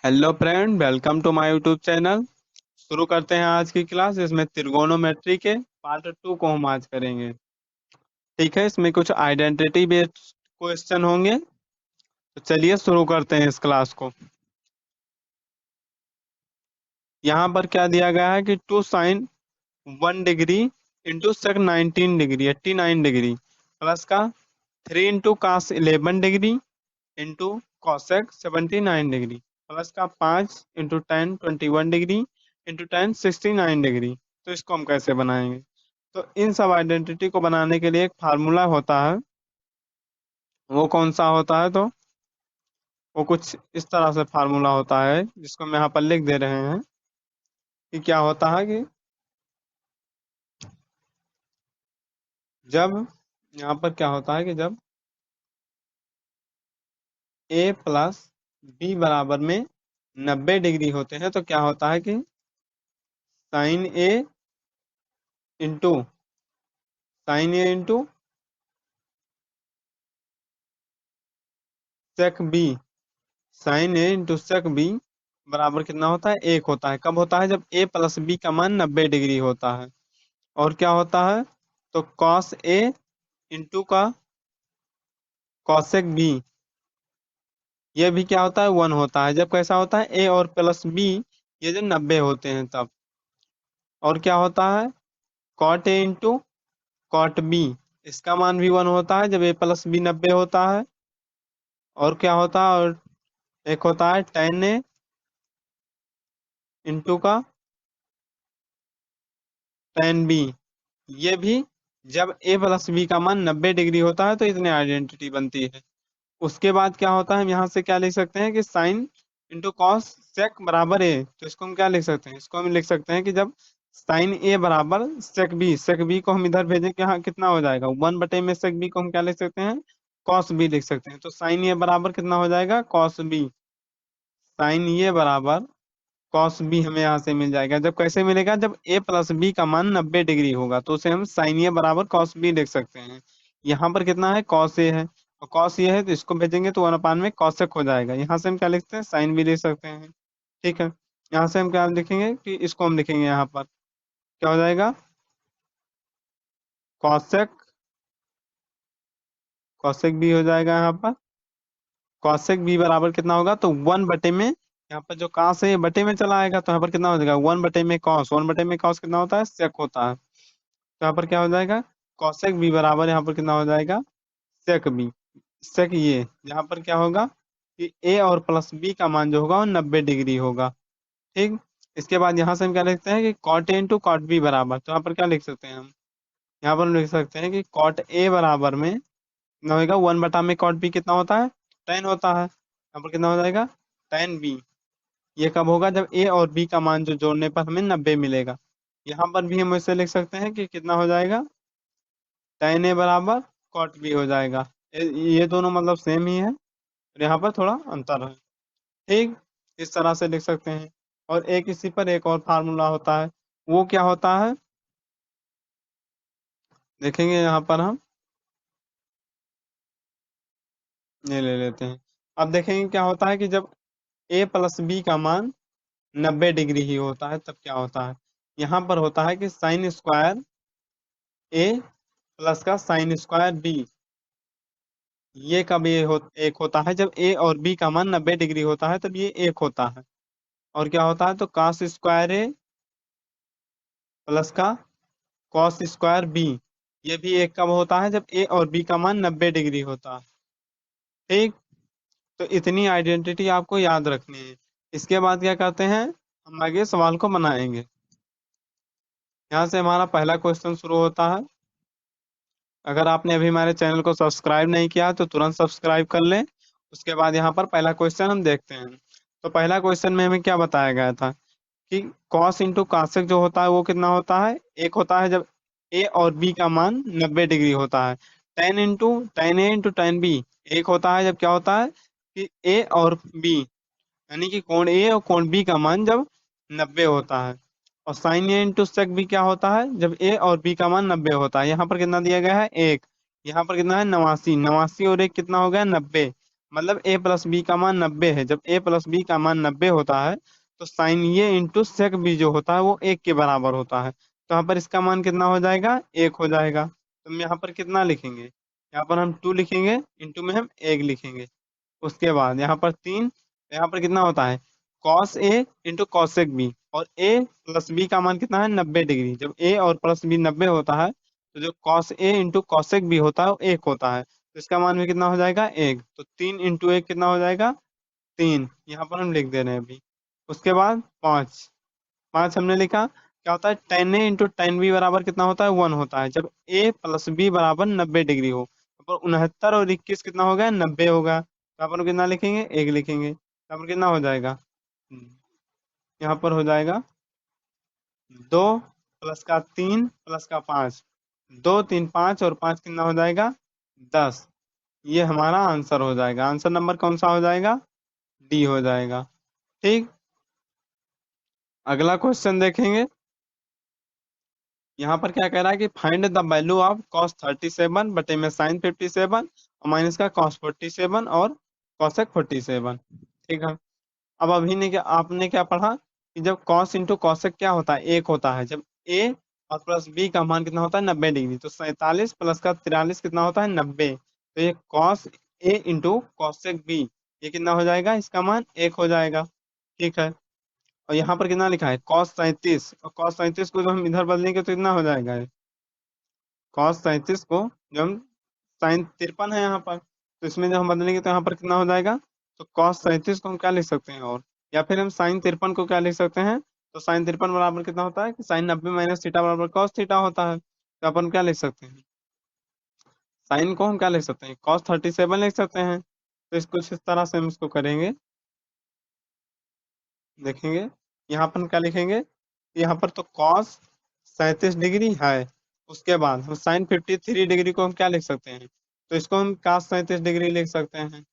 Hello friend, welcome to my YouTube channel. शुरू करते हैं आज की क्लास। इसमें त्रिगोनोमेट्री के पार्ट 2 को हम आज करेंगे। ठीक है, इसमें कुछ आइडेंटिटी बेस्ड क्वेश्चन होंगे। तो चलिए शुरू करते हैं इस क्लास को। यहाँ पर क्या दिया गया है कि 2 sin 1 degree into sec 19 degree 89 degree plus का 3 into cos 11 degree into cosec 79 degree plus का 5 into tan 21 degree into tan 69 degree. तो इसको हम कैसे बनाएंगे? तो इन सब आइडेंटिटी को बनाने के लिए एक फार्मूला होता है। वो कौन सा होता है? तो वो कुछ इस तरह से फार्मूला होता है, जिसको हम यहाँ पर लिख दे रहे हैं कि क्या होता है कि जब यहाँ पर क्या होता है कि जब a प्लस बी बराबर में 90 डिग्री होते हैं तो क्या होता है कि साइन ए इंटू सेक बी साइन ए इंटू सेक बी बराबर कितना होता है? 1 होता है। कब होता है? जब a प्लस बी का मान 90 डिग्री होता है। और क्या होता है? तो कॉस ए इंटू का कॉसेक बी, ये भी क्या होता है? 1 होता है। जब कैसा होता है? a और प्लस बी ये जब 90 होते हैं तब। और क्या होता है? Cot A into cot B, इसका मान भी 1 होता है जब a प्लस बी 90 होता है। और क्या होता है? और एक होता है टेन ए इंटू का टेन बी, ये भी जब a प्लस बी का मान 90 डिग्री होता है तो इतने आइडेंटिटी बनती है। उसके बाद क्या होता है? हम यहाँ से क्या लिख सकते हैं कि साइन इंटू कॉस सेक बराबर ए। तो इसको हम क्या लिख सकते हैं? इसको हम लिख सकते हैं कि जब साइन ए बराबर सेक बी को हम इधर भेजें, क्या कितना हो जाएगा? 1 बटे में सेक बी को हम क्या लिख सकते हैं? कॉस बी लिख सकते हैं। तो साइन ए बराबर कितना हो जाएगा? Cos B. साइन ए बराबर कॉस बी हमें यहाँ से मिल जाएगा। जब कैसे मिलेगा? जब a प्लस बी का मान 90 डिग्री होगा तो उसे हम साइन ए बराबर कॉस बी लिख सकते हैं। यहाँ पर कितना है? कॉस ए है, और कॉस ये है तो इसको भेजेंगे तो 1 अपान में कॉसेक हो जाएगा। यहाँ से हम क्या लिखते हैं? साइन बी लिख सकते हैं। ठीक है, यहाँ से हम क्या लिखेंगे कि इसको हम लिखेंगे यहाँ पर क्या हो जाएगा? कॉसेक कॉसेक बी हो जाएगा यहाँ पर। कॉसेक बी बराबर कितना होगा? तो 1 बटे में यहाँ पर जो कॉस है ये बटे में चला आएगा तो यहाँ पर कितना हो जाएगा? 1 बटे में कॉस। 1 बटे में कॉस कितना होता है? सेक होता है। तो यहाँ पर क्या हो जाएगा? कॉसेक बी बराबर यहाँ पर कितना हो जाएगा? सेक बी। सेक ये यहाँ पर क्या होगा कि ए और प्लस बी का मान जो होगा वो 90 डिग्री होगा। ठीक, इसके बाद यहाँ से हम क्या लिखते हैं कि cot A into cot B बराबर, तो यहाँ पर क्या लिख सकते हैं हम? यहाँ पर हम लिख सकते हैं कि कॉट ए बराबर में कितना होगा? 1 बटा में कॉट बी कितना होता है? टेन होता है। यहाँ पर कितना हो जाएगा? Tan B. ये कब होगा? जब ए और बी का मान जो जोड़ने पर हमें 90 मिलेगा। यहाँ पर भी हम इसे लिख सकते हैं कि कितना हो जाएगा? tan ए बराबर cot b हो जाएगा। ये दोनों मतलब सेम ही है और यहाँ पर थोड़ा अंतर है। ठीक, इस तरह से लिख सकते हैं। और एक इसी पर एक और फार्मूला होता है। वो क्या होता है देखेंगे यहाँ पर हम। ये ले लेते हैं। अब देखेंगे क्या होता है कि जब a प्लस बी का मान 90 डिग्री ही होता है तब क्या होता है? यहाँ पर होता है कि साइन स्क्वायर ए प्लस का साइन स्क्वायर बी, ये कब एक होता है? जब a और b का मान 90 डिग्री होता है तब ये एक होता है। और क्या होता है? तो cos स्क्वायर ए प्लस का cos स्क्वायर बी, ये भी एक कब होता है? जब a और b का मान 90 डिग्री होता है। ठीक, तो इतनी आइडेंटिटी आपको याद रखनी है। इसके बाद क्या करते हैं? हम आगे सवाल को बनाएंगे। यहाँ से हमारा पहला क्वेश्चन शुरू होता है। अगर आपने अभी हमारे चैनल को सब्सक्राइब नहीं किया तो तुरंत सब्सक्राइब कर लें। उसके बाद यहाँ पर पहला क्वेश्चन हम देखते हैं। तो पहला क्वेश्चन में हमें क्या बताया गया था कि कॉस इंटू कासेक जो होता है वो कितना होता है? एक होता है जब ए और बी का मान 90 डिग्री होता है। टेन इंटू टेन ए इंटू टेन बी एक होता है जब क्या होता है कि ए और बी, यानी कि कोण ए और कोण बी का मान जब 90 होता है। और साइन ए इंटू सेक बी क्या होता है? जब ए और बी का मान 90 होता है। यहाँ पर कितना दिया गया है? एक। यहाँ पर कितना है? 89। 89 और एक कितना हो गया? 90। मतलब a प्लस बी का मान 90 है, जब a प्लस बी का मान 90 होता है तो साइन ये इंटू सेक बी जो होता है वो 1 के बराबर होता है। तो यहाँ पर इसका मान कितना हो जाएगा, 1 हो जाएगा। तो हम यहाँ पर कितना लिखेंगे, यहाँ पर हम 2 लिखेंगे, इंटू में हम 1 लिखेंगे। उसके बाद यहाँ पर 3, यहाँ पर कितना होता है cos A into cosec B, और ए प्लस बी का मान कितना है 90 डिग्री। जब ए और प्लस बी 90 होता है तो जो cos A into cosec B होता है वो 1 होता है। तो इसका मान भी कितना हो जाएगा 1। तो 3 इंटू 1 कितना हो जाएगा 3, यहाँ पर हम लिख दे रहे हैं अभी। उसके बाद 5, 5 हमने लिखा। क्या होता है टेन ए इंटू टेन बी बराबर कितना होता है 1 होता है, जब ए प्लस बी बराबर 90 डिग्री हो। तो 69 और 21 कितना हो गया 90 होगा। तो यहाँ पर कितना लिखेंगे 1 लिखेंगे। यहाँ पर कितना हो जाएगा, यहाँ पर हो जाएगा 2 प्लस का 3 प्लस का 5, 2 3 5 और 5 कितना हो जाएगा 10। ये हमारा आंसर हो जाएगा। आंसर नंबर कौन सा हो जाएगा, डी हो जाएगा। ठीक, अगला क्वेश्चन देखेंगे। यहाँ पर क्या कह रहा है कि find the value of cos 37 बटे में साइन 57 और माइनस का कॉस 47 और कॉसेक 47। ठीक है, अब अभी ने क्या आपने क्या पढ़ा कि जब कॉस इंटू कॉसेक क्या होता है 1 होता है, जब ए और प्लस बी का मान कितना होता है 90 डिग्री, तो 47 प्लस का 43 कितना होता है 90। तो ये cos A into cosec B, ये कितना हो जाएगा, इसका मान 1 हो जाएगा। ठीक है, और यहाँ पर कितना लिखा है कॉस 37, और कॉस 37 को जो हम इधर बदलेंगे तो कितना हो जाएगा, कॉस 37 को जो हम साइन 53 है यहाँ पर, तो इसमें जब हम बदलेंगे तो यहाँ पर कितना हो जाएगा। तो कॉस 37 को हम क्या लिख सकते हैं, और या फिर हम साइन 53 को क्या लिख सकते हैं। तो साइन 53 बराबर कितना होता है कि साइन 90 माइनस थीटा बराबर कॉस थीटा होता है। तो अपन क्या लिख सकते हैं, साइन को हम क्या लिख सकते हैं कॉस 37 लिख सकते हैं। तो इस कुछ इस तरह से हम इसको करेंगे, देखेंगे। यहाँ पर हम क्या लिखेंगे, यहाँ पर तो कॉस 37 डिग्री है, उसके बाद हम साइन 53 डिग्री को हम क्या लिख सकते हैं, तो इसको हम cos 37 डिग्री लिख सकते हैं।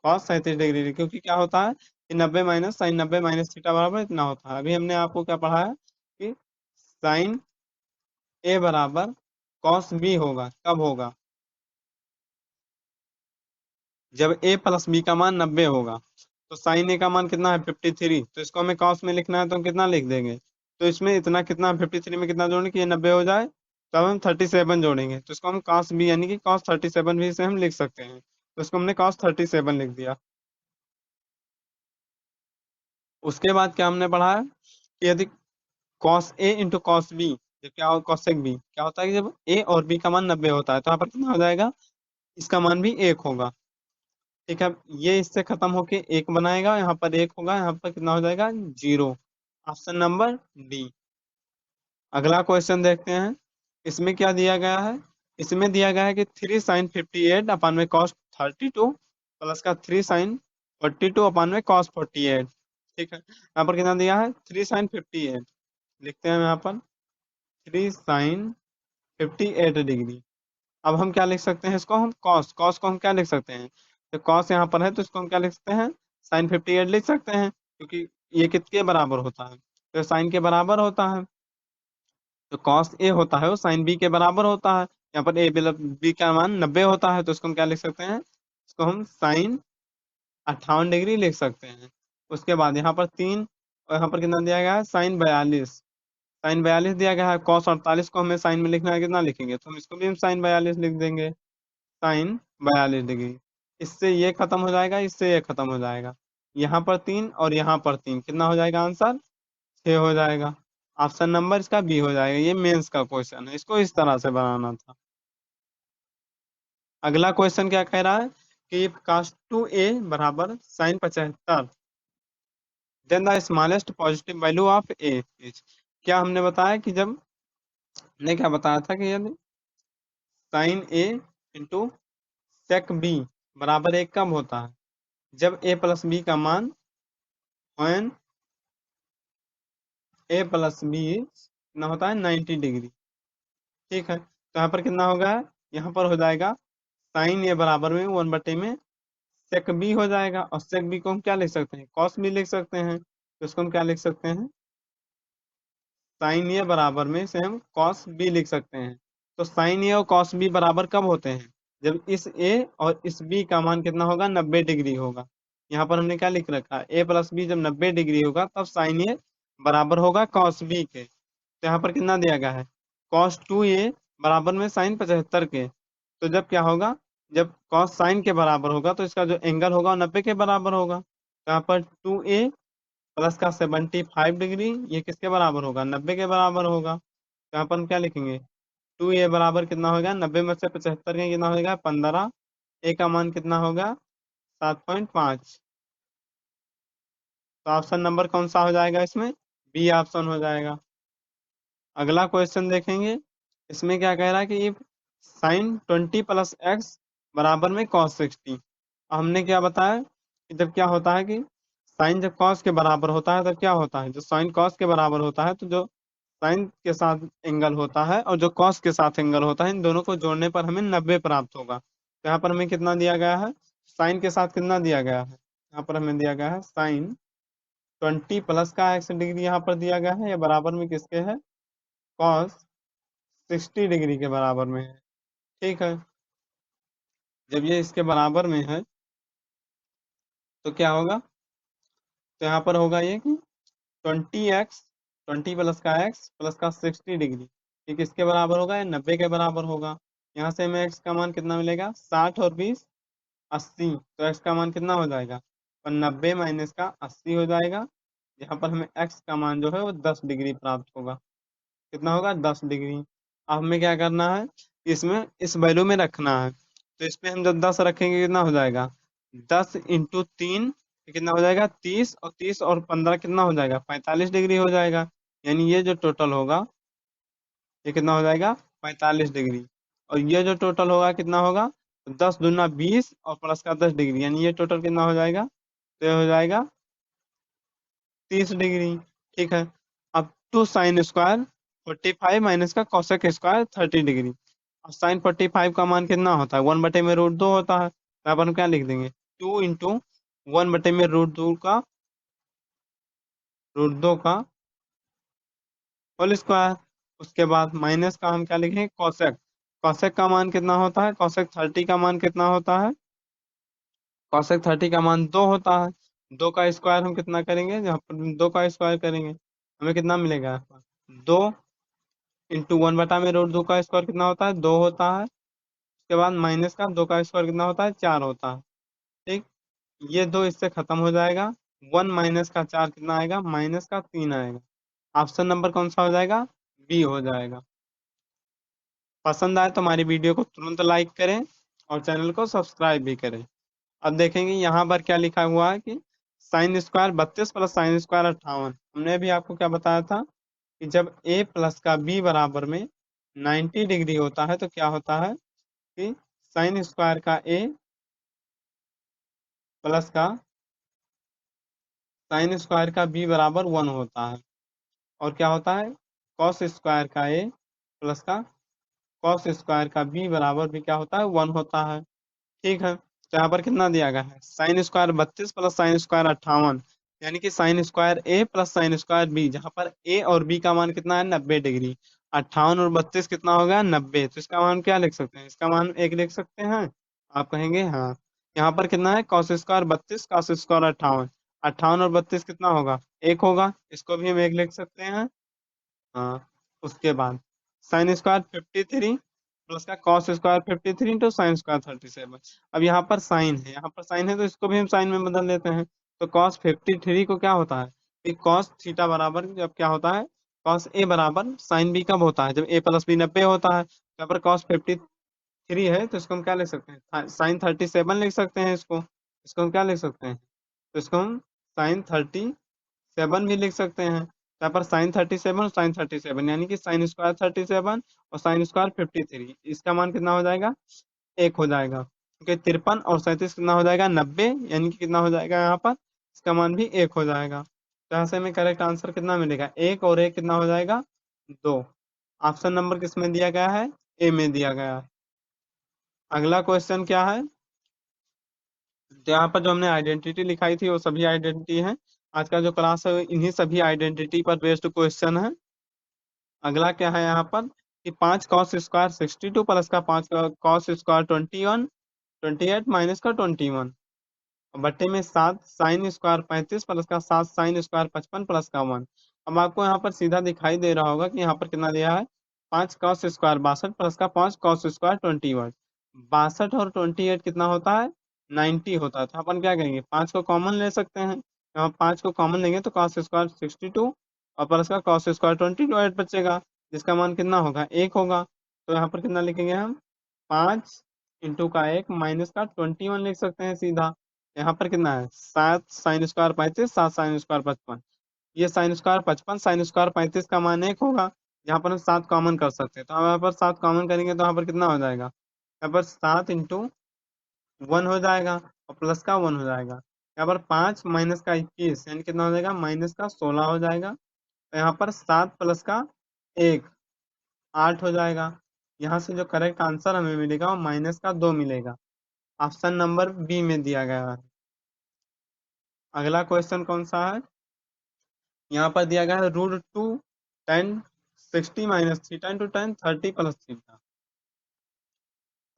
cos 37 डिग्री, क्योंकि क्या होता है कि 90 माइनस साइन 90 माइनस थीटा बराबर इतना होता है। अभी हमने आपको क्या पढ़ा है कि साइन ए बराबर कॉस बी होगा, कब होगा, जब ए प्लस बी का मान 90 होगा। तो साइन ए का मान कितना है 53, तो इसको हमें कॉस में लिखना है तो हम कितना लिख देंगे। तो इसमें इतना कितना 53 में कितना जोड़ेंगे कि ये 90 हो जाए, तब हम 37 जोड़ेंगे, तो इसको हम कॉस बी यानी कि कॉस 37 भी से हम लिख सकते हैं। तो इसको हमने कॉस 37 लिख दिया। उसके बाद क्या हमने पढ़ा है कि यदि cos A into cos B, जब क्या हो कॉसेक बी क्या होता है कि जब ए और बी का मान 90 होता है तो यहाँ पर कितना हो जाएगा, इसका मान भी 1 होगा। ठीक है, ये इससे खत्म होके 1 बनाएगा, यहाँ पर 1 होगा, यहाँ पर कितना हो जाएगा 0। Option number D. अगला क्वेश्चन देखते हैं, इसमें क्या दिया गया है। इसमें दिया गया है कि 3 साइन 58 अपान में कॉस 32 प्लस का 3 साइन 42 अपान में कॉस 48। ठीक है, यहाँ पर कितना दिया है 3 साइन 58, लिखते हैं यहाँ पर 3 साइन 58 डिग्री। अब हम क्या लिख सकते हैं इसको, हम कॉस कॉस को हम क्या लिख सकते हैं, तो कॉस यहाँ पर है तो इसको हम क्या लिख सकते हैं साइन 58 लिख सकते हैं, क्योंकि ये किसके बराबर होता है, तो साइन के बराबर होता है। जो कॉस ए होता है वो साइन बी के बराबर होता है। यहाँ पर ए बी का मान 90 होता है, तो इसको हम क्या लिख सकते हैं, इसको हम साइन 58 डिग्री लिख सकते हैं। उसके बाद यहाँ पर 3, और यहाँ पर कितना दिया गया है साइन 42, साइन 42 दिया गया है। cos 48 को हमें साइन में लिखना है, कितना लिखेंगे, तो हम इसको भी हम साइन 42 लिख देंगे, साइन 42 डिग्री। इससे ये खत्म हो जाएगा, इससे ये खत्म हो जाएगा। यहाँ पर 3 और यहाँ पर 3 कितना हो जाएगा आंसर 6 हो जाएगा। ऑप्शन नंबर इसका बी हो जाएगा। ये मेंस का क्वेश्चन है, इसको इस तरह से बनाना था। अगला क्वेश्चन क्या कह रहा है कि cos 2a बराबर sine 75, then the smallest positive value of A is. क्या हमने बताया कि जब ने क्या बताया था कि यदि साइन ए इंटू सेक बी बराबर 1 कब होता है, जब ए प्लस बी का मान when ए प्लस बी कितना होता है 90 डिग्री। ठीक है, तो यहाँ पर कितना होगा, यहाँ पर हो जाएगा साइन ए बराबर में 1 बटे में सेक बी हो जाएगा, और सेक बी को हम क्या लिख सकते हैं कॉस बी लिख सकते हैं। तो इसको हम क्या लिख सकते हैं, साइन ए बराबर में से हम कॉस बी लिख सकते हैं। तो साइन ए और कॉस बी बराबर कब होते हैं, जब इस ए और इस बी का मान कितना होगा, 90 डिग्री होगा। यहाँ पर हमने क्या लिख रखा है, ए प्लस बी जब 90 डिग्री होगा तब साइन ए बराबर होगा कॉस बी के। तो यहाँ पर कितना दिया गया है, कॉस 2a बराबर में साइन 75 के। तो जब क्या होगा, जब कॉस साइन के बराबर होगा तो इसका जो एंगल होगा वो 90 के बराबर होगा। तो यहाँ पर 2a प्लस का 75 डिग्री ये किसके बराबर होगा, 90 के बराबर होगा। तो यहाँ पर हम क्या लिखेंगे, 2a बराबर कितना होगा, 90 में से 75 का कितना होगा, 15। ए का मान कितना होगा, 7.5। तो ऑप्शन नंबर कौन सा हो जाएगा इसमें, बी ऑप्शन हो जाएगा। अगला क्वेश्चन देखेंगे, इसमें क्या कह रहा है कि इफ साइन 20 प्लस एक्स बराबर में कॉस 60। हमने क्या बताया कि जब क्या होता है कि साइन जब कॉस के बराबर होता है तब क्या होता है, जो साइन कॉस के बराबर होता है तो जो साइन के साथ एंगल होता है और जो कॉस के साथ एंगल होता है इन दोनों को जोड़ने पर हमें 90 प्राप्त होगा। तो यहाँ पर हमें कितना दिया गया है, साइन के साथ कितना दिया गया है, यहाँ पर हमें दिया गया है साइन 20 प्लस का एक्स डिग्री यहाँ पर दिया गया है, ये बराबर में किसके है, कॉस 60 डिग्री के बराबर में है। ठीक है, जब ये इसके बराबर में है तो क्या होगा, तो यहाँ पर होगा ये कि 20x 20 प्लस का x प्लस का 60 डिग्री ये किसके बराबर होगा, ये 90 के बराबर होगा। यहाँ से हमें x का मान कितना मिलेगा, 60 और 20 80। तो x का मान कितना हो जाएगा, और 90 माइनस का 80 हो जाएगा। यहाँ पर हमें x का मान जो है वो 10 डिग्री प्राप्त होगा। कितना होगा, 10 डिग्री। अब हमें क्या करना है, इसमें इस वैल्यू में रखना है। तो इसमें हम जब 10 रखेंगे कितना हो जाएगा, 10 × 3 कितना हो जाएगा, 30, और 30 और 15 कितना हो जाएगा, 45 डिग्री हो जाएगा। यानी ये जो टोटल होगा ये कितना हो जाएगा, 45 डिग्री। और ये जो टोटल होगा कितना होगा, 10 दूना 20 और प्लस का 10 डिग्री, यानी ये टोटल कितना हो जाएगा, तो ये हो जाएगा 30 डिग्री। ठीक है, अब टू साइन स्क्वायर 45 माइनस का कोसेक स्क्वायर 30 डिग्री। अब साइन 45 का मान कितना होता है, 1/√2 होता है। तो यहाँ पर हम क्या लिख देंगे, 2 × 1/√2 का √2 का होल स्क्वायर। उसके बाद माइनस का हम क्या लिखेंगे, कोसेक। कोसेक का मान कितना होता है, कोसेक 30 का मान कितना होता है, कोसेक 30 का मान 2 होता है। 2 का स्क्वायर हम कितना करेंगे, जहाँ पर 2 का स्क्वायर करेंगे हमें कितना मिलेगा, 2 × 1/√2 का स्क्वायर कितना होता है, 2 होता है। उसके बाद माइनस का 2 का स्क्वायर कितना होता है, 4 होता है। ठीक, ये 2 इससे खत्म हो जाएगा। 1 माइनस का 4 कितना आएगा, माइनस का 3 आएगा। ऑप्शन नंबर कौन सा हो जाएगा, बी हो जाएगा। पसंद आए तो हमारी वीडियो को तुरंत लाइक करें और चैनल को सब्सक्राइब भी करें। अब देखेंगे यहाँ पर क्या लिखा हुआ है कि sine square 32 plus sine square 58। हमने भी आपको क्या बताया था कि जब a प्लस का b बराबर में 90 डिग्री होता है तो क्या होता है कि साइन स्क्वायर का a प्लस का साइन स्क्वायर का b बराबर 1 होता है। और क्या होता है, कॉस स्क्वायर का a प्लस का कॉस स्क्वायर का b बराबर भी क्या होता है, 1 होता है। ठीक है, तो यहाँ पर कितना दिया गया है, sine square 32 plus sine square 58, यानी कि साइन स्क्वायर ए प्लस साइन स्क्वायर बी, जहाँ पर ए और बी का मान कितना है, 90 डिग्री। 58 और 32 कितना हो गया, 90। तो इसका मान क्या लिख सकते हैं, इसका मान 1 लिख सकते हैं, आप कहेंगे हाँ। यहाँ पर कितना है, कॉस स्क्वायर 32 कॉस स्क्वायर 58, 58 और 32 कितना होगा, 1 होगा। इसको भी हम 1 लिख सकते हैं, हाँ। उसके बाद साइन स्क्वायर 53 प्लस का cos square 53 into sine square 37। अब यहाँ पर साइन है, यहाँ पर साइन है तो इसको भी हम साइन में बदल लेते हैं। तो कॉस 53 को क्या होता है कि कॉस थीटा बराबर जब क्या होता है, कॉस ए बराबर साइन बी कब होता है, जब ए प्लस बी 90 होता है। तो यहाँ पर कॉस 53 है तो इसको हम क्या लिख सकते हैं, साइन 37 लिख सकते हैं। इसको इसको हम क्या लिख सकते हैं, तो इसको हम साइन 37 भी लिख सकते हैं। यहाँ पर साइन 37 और साइन 37 यानी कि साइन स्क्वायर 37 और साइन स्क्वायर 53, इसका मान कितना हो जाएगा, 1 हो जाएगा। क्योंकि 53 और 37 कितना हो जाएगा, 90, यानी कि कितना हो जाएगा यहाँ पर, इसका मान भी 1 हो जाएगा। तो यहाँ से हमें करेक्ट आंसर कितना मिलेगा, 1 और 1 कितना हो जाएगा, 2। ऑप्शन नंबर किस में दिया गया है, ए में दिया गया है। अगला क्वेश्चन क्या है, तो यहाँ पर जो हमने आइडेंटिटी लिखाई थी वो सभी आइडेंटिटी है। आज का जो क्लास है इन्हीं सभी आइडेंटिटी पर बेस्ड क्वेश्चन है। अगला क्या है यहाँ पर, कि 5 cos² 62 प्लस का 5 cos² 21, 28 माइनस का 21, बट्टे में 7 sin² 35 प्लस का 7 sin² 55 प्लस का 1। अब आपको यहाँ पर सीधा दिखाई दे रहा होगा कि यहाँ पर कितना दिया है, 5 cos² 62 प्लस का 5 cos² 21। 62 और 28 कितना होता है, 90 होता है। तो अपन क्या करेंगे, 5 को कॉमन ले सकते हैं। यहाँ 5 को कॉमन लेंगे तो cos² 62 और प्लस का cos² 28 बचेगा, जिसका मान कितना होगा, 1 होगा। तो यहाँ पर कितना लिखेंगे हम, 5 इंटू का 1 माइनस का 21 लिख सकते हैं सीधा। यहाँ पर कितना है, 7 sin² 35, 7 sin² 55। ये sin² 55, sin² 35 का मान 1 होगा। यहाँ पर हम 7 कॉमन कर सकते हैं, तो हम यहाँ पर 7 कॉमन करेंगे तो यहाँ पर कितना हो जाएगा, यहाँ पर 7 इंटू 1 हो जाएगा और प्लस का 1 हो जाएगा। यहाँ पर 5 माइनस का 21 यानी कितना हो जाएगा, माइनस का 16 हो जाएगा। तो यहाँ पर 7 प्लस का 1 8 हो जाएगा। यहाँ से जो करेक्ट आंसर हमें मिलेगा वो -2 मिलेगा। ऑप्शन नंबर बी में दिया गया है। अगला क्वेश्चन कौन सा है, यहाँ पर दिया गया है √2 tan 60 minus theta into tan 30 plus theta.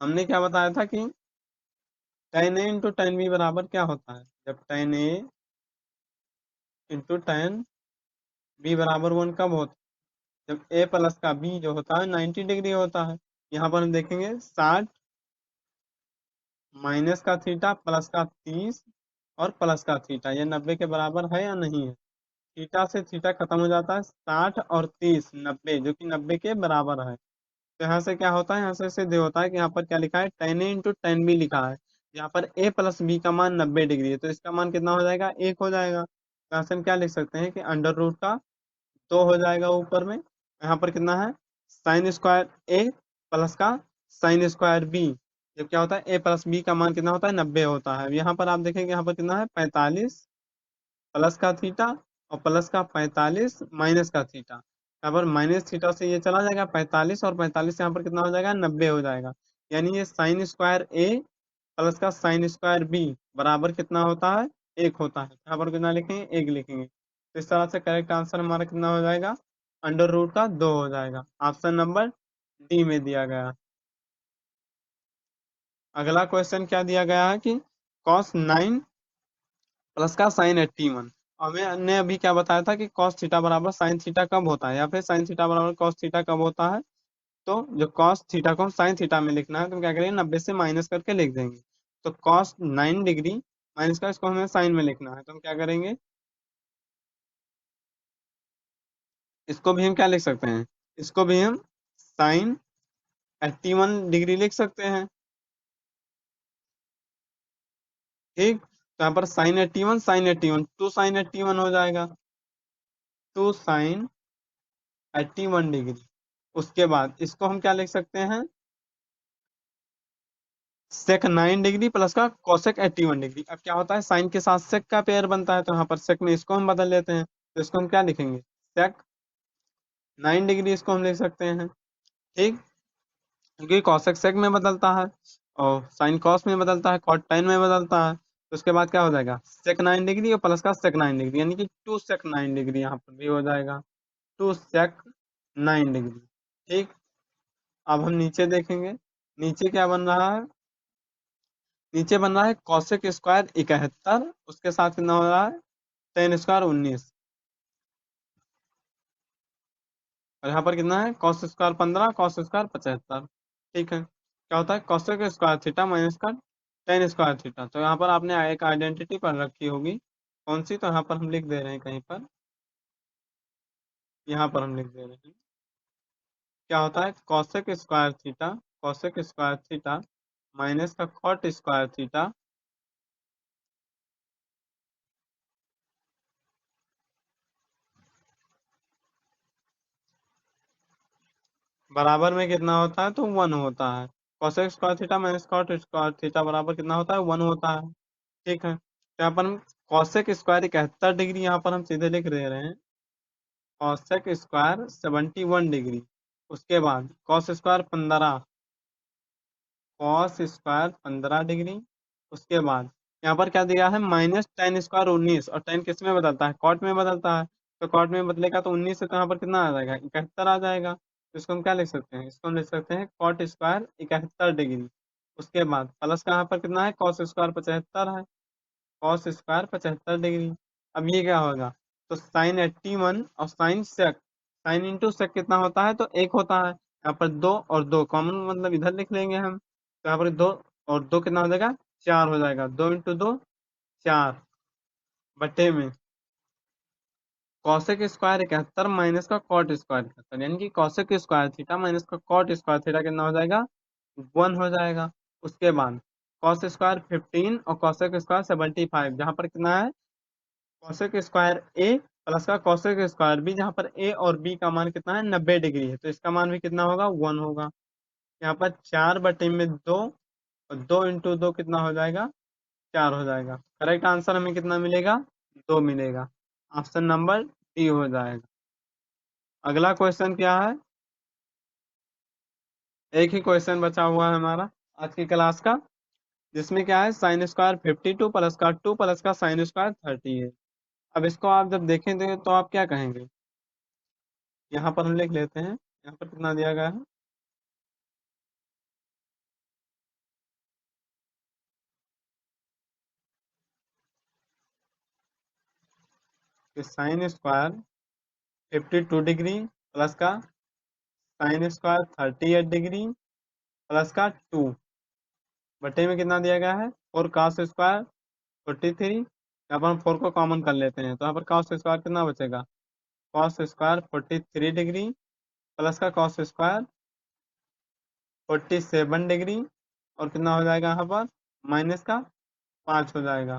हमने क्या बताया था कि tan a into tan b बराबर क्या होता है, जब tan a into tan b बराबर 1 कब होता है, जब a प्लस का b जो होता है 90 डिग्री होता है। यहाँ पर हम देखेंगे 60 माइनस का थीटा प्लस का 30 और प्लस का थीटा, ये 90 के बराबर है या नहीं है। थीटा से थीटा खत्म हो जाता है, 60 और 30 90, जो कि 90 के बराबर है। तो यहाँ से क्या होता है, यहाँ से सिद्ध होता है कि यहाँ पर क्या लिखा है, tan a into tan b लिखा है। यहाँ पर a प्लस बी का मान 90 डिग्री है, तो इसका मान कितना हो जाएगा, 1 हो जाएगा। तो यहाँ से हम क्या लिख सकते हैं कि √2 हो जाएगा ऊपर में। यहाँ पर कितना है, sin² a प्लस का sin² b, जब क्या होता है a प्लस b का मान कितना होता है, 90 होता है। यहाँ पर आप देखेंगे यहाँ पर कितना है, 45 प्लस का थीटा और प्लस का 45 माइनस का थीटा। यहाँ पर माइनस थीटा से ये चला जाएगा 45 और 45 यहाँ पर कितना हो जाएगा, 90 हो जाएगा। यानी ये sin² a प्लस का sin² b बराबर कितना होता है, 1 होता है। यहाँ पर कितना लिखेंगे, 1 लिखेंगे। तो इस तरह से करेक्ट आंसर हमारा कितना हो जाएगा, √2 हो जाएगा। ऑप्शन नंबर डी में दिया गया। अगला क्वेश्चन क्या दिया गया है कि cos 9 प्लस का sin 81। हमने अभी क्या बताया था कि cos थीटा बराबर sin थीटा कब होता है, या फिर sin थीटा बराबर cos थीटा कब होता है। तो जो cos थीटा को हम sin थीटा में लिखना है, तो हम क्या करेंगे, 90 से माइनस करके लिख देंगे। तो cos 9 डिग्री माइनस का, इसको हमें साइन में लिखना है, तो हम क्या करेंगे, इसको भी हम क्या लिख सकते हैं, इसको भी हम sin 81 डिग्री लिख सकते हैं। ठीक, तो यहाँ पर sin 81 2 sin 81 हो जाएगा, 2 sin 81 डिग्री। उसके बाद इसको हम क्या लिख सकते हैं, sec 9 डिग्री प्लस का cosec 81 डिग्री। अब क्या होता है, साइन के साथ sec का पेयर बनता है, तो यहाँ पर sec में इसको हम बदल लेते हैं। तो इसको हम क्या लिखेंगे, sec 9 डिग्री, इसको हम लिख सकते हैं। ठीक, क्योंकि cosec sec में बदलता है और साइन cos में बदलता है, cot tan में बदलता है। तो उसके बाद क्या हो जाएगा, sec 9 डिग्री और प्लस का sec 9 डिग्री, यानी कि 2 sec 9 डिग्री यहाँ पर भी हो जाएगा, 2 sec 9 डिग्री। ठीक, अब हम नीचे देखेंगे, नीचे क्या बन रहा है, नीचे बन रहा है cosec² 71, उसके साथ कितना हो रहा है, tan² 19, और यहाँ पर कितना है, cos² 15, cos² 75। ठीक है, क्या होता है, cosec² थीटा माइनस का tan² थीटा। तो यहाँ पर आपने एक आइडेंटिटी पढ़ रखी होगी, कौन सी, तो यहाँ पर हम लिख दे रहे हैं कहीं पर, यहाँ पर हम लिख दे रहे हैं। क्या होता है, cosec² theta, cosec² theta minus का cot² थीटा बराबर में कितना होता है, तो 1 होता है। cosec² theta minus cot² theta बराबर कितना होता है, 1 होता है। ठीक है, तो यहाँ पर हम cosec² 71 डिग्री यहाँ पर हम सीधे लिख दे रहे हैं, cosec² 71 डिग्री। उसके बाद cos² 15 डिग्री। उसके बाद यहाँ पर क्या दिया है, -tan² 19, और tan किस में बदलता है, कॉट में बदलता है। तो कॉट में बदलेगा तो 19 से, तो यहाँ पर कितना आ जाएगा, 71 आ जाएगा। तो इसको हम क्या लिख सकते हैं, इसको हम लिख सकते हैं कॉट स्क्वायर 71 डिग्री। उसके बाद प्लस का यहाँ पर कितना है, कॉस स्क्वायर 75 है, कॉस स्क्वायर 75 डिग्री। अब ये क्या होगा, तो साइन 81 और साइन सेक, साइन इंटू सेक कितना होता है, तो एक होता है। यहाँ पर दो और दो कॉमन मतलब इधर लिख लेंगे हम, तो यहाँ पर दो और दो कितना हो जाएगा, 4 हो जाएगा, 2 इंटू 2 4, बटे में कॉसेक स्क्वायर 71 माइनस का कॉट स्क्वायर 71, यानी कि कॉसेक स्क्वायर थीटा माइनस का कॉट स्क्वायर थीटा कितना हो जाएगा, 1 हो जाएगा। उसके बाद कॉस स्क्वायर 15 और कॉसेक स्क्वायर 75, जहाँ पर कितना है, कॉसेक स्क्वायर ए प्लस का कॉसेक स्क्वायर बी, जहाँ पर ए और बी का मान कितना है, 90 डिग्री है, तो इसका मान भी कितना होगा, 1 होगा। यहाँ पर 4/2 और 2 इंटू 2 कितना हो जाएगा, 4 हो जाएगा। करेक्ट आंसर हमें कितना मिलेगा, 2 मिलेगा। ऑप्शन नंबर डी हो जाएगा। अगला क्वेश्चन क्या है, एक ही क्वेश्चन बचा हुआ है हमारा आज की क्लास का, जिसमें क्या है, साइन स्क्वायर 52 प्लस का 2 प्लस का साइन स्क्वायर 30 है। अब इसको आप जब देखेंगे तो आप क्या कहेंगे, यहाँ पर हम लिख लेते हैं, यहाँ पर कितना दिया गया है, कि साइन स्क्वायर 52 डिग्री प्लस का साइन स्क्वायर 38 डिग्री प्लस का 2 बटे में कितना दिया गया है, 4 cos स्क्वायर 43। यहाँ पर हम 4 को कॉमन कर लेते हैं, तो यहाँ पर cos स्क्वायर कितना बचेगा, cos स्क्वायर 43 डिग्री प्लस का cos स्क्वायर 47 डिग्री, और कितना हो जाएगा यहाँ पर, माइनस का 5 हो जाएगा।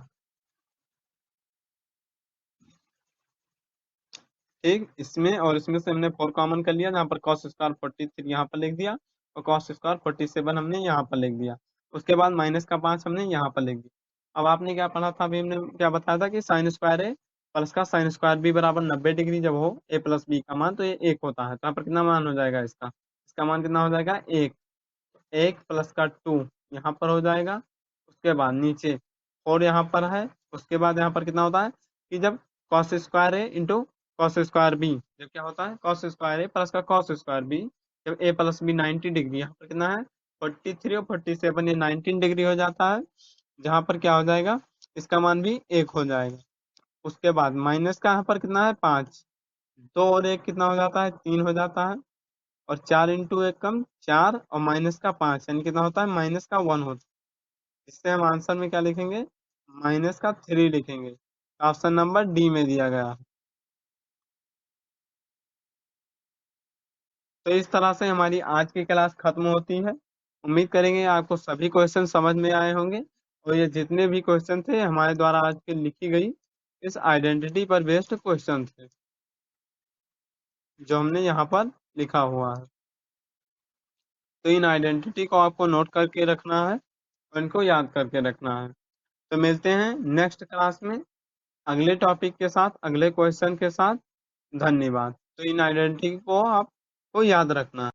ठीक, इसमें और इसमें से हमने 4 कॉमन कर लिया, जहाँ पर cos स्क्वायर 43 यहाँ पर लिख दिया, और cos स्क्वायर 47 हमने यहाँ पर लिख दिया। उसके बाद माइनस का 5 हमने यहाँ पर लिख दिया। अब आपने क्या पढ़ा था, अभी हमने क्या बताया था कि साइन स्क्वायर है प्लस का साइन स्क्वायर बी बराबर 90 डिग्री जब हो ए प्लस बी का मान, तो ये 1 होता है। तो यहाँ पर कितना मान हो जाएगा इसका, इसका मान कितना हो जाएगा, 1। 1 प्लस का 2 यहाँ पर हो जाएगा। उसके बाद नीचे 4 यहाँ पर है। उसके बाद यहाँ पर कितना होता है कि जब कॉस स्क्वायर ए इंटू कॉस स्क्वायर बी, जब क्या होता है, कॉस स्क्वायर ए प्लस का कॉस स्क्वायर बी, जब ए प्लस बी 90 डिग्री, यहाँ पर कितना है 43 और 47, ये 19 डिग्री हो जाता है, जहाँ पर क्या हो जाएगा, इसका मान भी 1 हो जाएगा। उसके बाद माइनस का यहाँ पर कितना है 5, 2 और 1 कितना हो जाता है, 3 हो जाता है, और 4 इंटू 1 कम 4 और माइनस का 5 यानी कितना होता है, माइनस का 1 होता है। इससे हम आंसर में क्या लिखेंगे, माइनस का 3 लिखेंगे। ऑप्शन नंबर डी में दिया गया है। तो इस तरह से हमारी आज की क्लास खत्म होती है। उम्मीद करेंगे आपको सभी क्वेश्चन समझ में आए होंगे, और ये जितने भी क्वेश्चन थे हमारे द्वारा आज की लिखी गई इस आइडेंटिटी पर बेस्ड क्वेश्चन थे, जो हमने यहाँ पर लिखा हुआ है। तो इन आइडेंटिटी को आपको नोट करके रखना है और इनको याद करके रखना है। तो मिलते हैं नेक्स्ट क्लास में अगले टॉपिक के साथ, अगले क्वेश्चन के साथ। धन्यवाद। तो इन आइडेंटिटी को आपको याद रखना है।